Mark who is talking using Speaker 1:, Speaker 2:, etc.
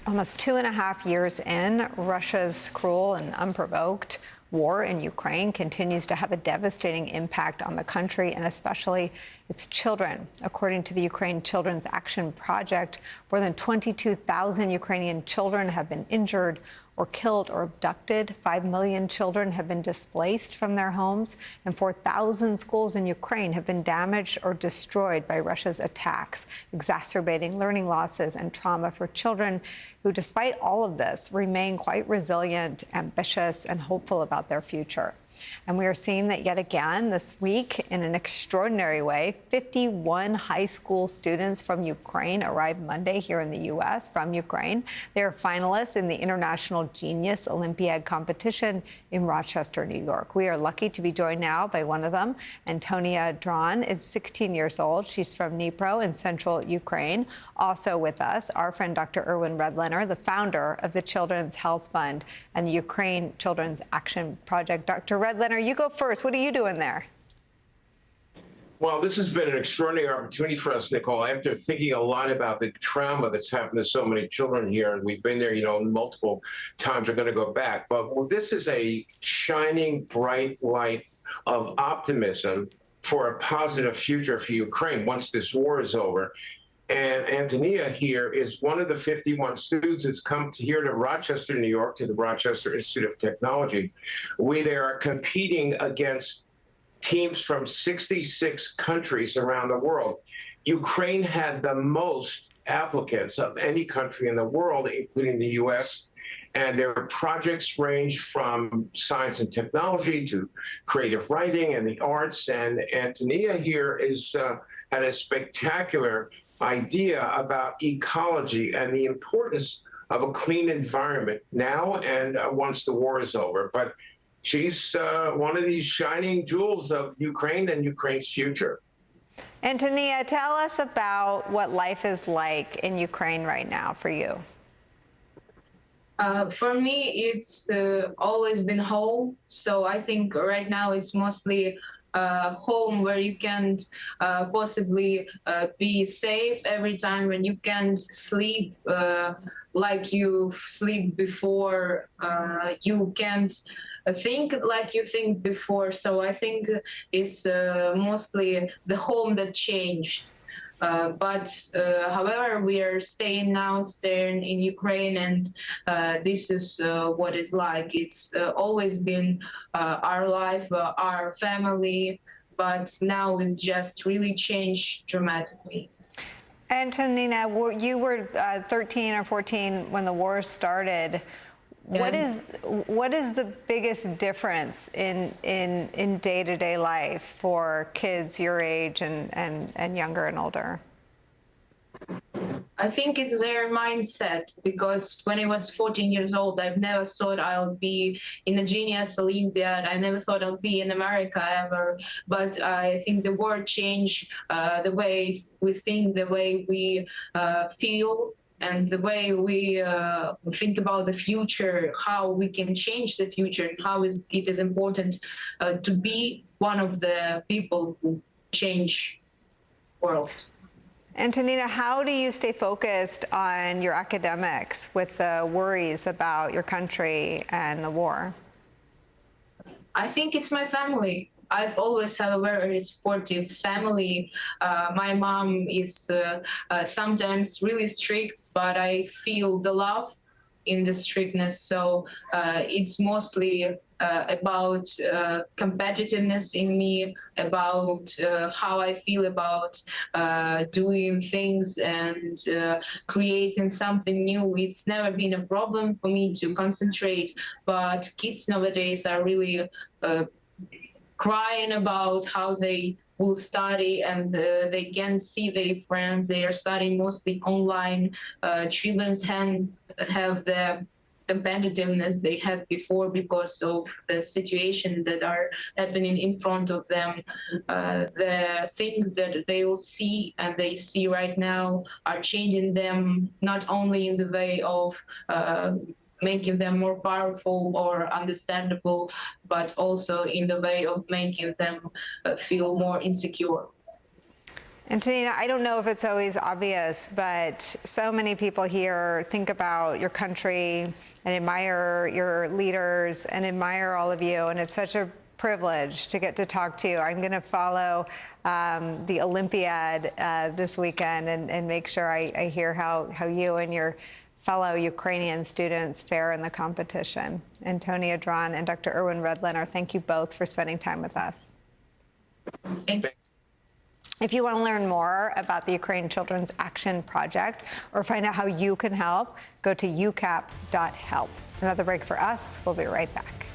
Speaker 1: Almost 2.5 years in, Russia's cruel and unprovoked war in Ukraine continues to have a devastating impact on the country and especially its children. According to the Ukraine Children's Action Project, more than 22,000 Ukrainian children have been injured or killed or abducted. 5 million children have been displaced from their homes, and 4,000 schools in Ukraine have been damaged or destroyed by Russia's attacks, exacerbating learning losses and trauma for children who, despite all of this, remain quite resilient, ambitious, and hopeful about their future. And we are seeing that yet again this week in an extraordinary way. 51 high school students from Ukraine arrived Monday here in the U.S. from Ukraine. They are finalists in the International Genius Olympiad competition in Rochester, New York. We are lucky to be joined now by one of them. Antonia Dron is 16 years old. She's from Dnipro in central Ukraine. Also with us, our friend Dr. Erwin Redlener, the founder of the Children's Health Fund and the Ukraine Children's Action Project. Dr. Redlener, you go first. What are you doing there?
Speaker 2: Well, this has been an extraordinary opportunity for us, Nicole, after thinking a lot about the trauma that's happened to so many children here. And we've been there, multiple times. We're going to go back. But this is a shining, bright light of optimism for a positive future for Ukraine once this war is over. And Antonia here is one of the 51 students that's come here to Rochester, New York, to the Rochester Institute of Technology, where they are competing against teams from 66 countries around the world. Ukraine had the most applicants of any country in the world, including the U.S., and their projects range from science and technology to creative writing and the arts. And Antonia here is had a spectacular idea about ecology and the importance of a clean environment now and once the war is over. But she's one of these shining jewels of Ukraine and Ukraine's future.
Speaker 1: Antonia, tell us about what life is like in Ukraine right now for you.
Speaker 3: For me, it's always been home. So I think right now it's mostly home where you can possibly be safe every time, when you can sleep like you sleep before, you can't think like you think before. So I think it's mostly the home that changed. But however, we are staying in Ukraine, and this is what it's like. It's always been our life, our family, but now it just really changed dramatically.
Speaker 1: Antonia, you were 13 or 14 when the war started.
Speaker 3: Yeah.
Speaker 1: What is the biggest difference in day-to-day life for kids your age and younger and older?
Speaker 3: I think it's their mindset, because when I was 14 years old, I've never thought I'll be in the Genius Olympiad. I never thought I'll be in America ever. But I think the war changed the way we think, the way we feel, and the way we think about the future, how we can change the future, and how it is important to be one of the people who change the world.
Speaker 1: Antonia, how do you stay focused on your academics with the worries about your country and the war?
Speaker 3: I think it's my family. I've always had a very supportive family. My mom is sometimes really strict, but I feel the love in the strictness. So it's mostly about competitiveness in me, about how I feel about doing things and creating something new. It's never been a problem for me to concentrate, but kids nowadays are really crying about how they will study, and they can't see their friends. They are studying mostly online. Children have the competitiveness they had before because of the situation that are happening in front of them. The things that they'll see and they see right now are changing them, not only in the way of making them more powerful or understandable, but also in the way of making them feel more insecure.
Speaker 1: Antonina, I don't know if it's always obvious, but so many people here think about your country and admire your leaders and admire all of you. And it's such a privilege to get to talk to you. I'm going to follow the Olympiad this weekend and make sure I hear how you and your fellow Ukrainian students fare in the competition. Antonia Dron and Dr. Erwin Redlener, thank you both for spending time with us. If you want to learn more about the Ukraine Children's Action Project or find out how you can help, go to ucap.help. Another break for us. We'll be right back.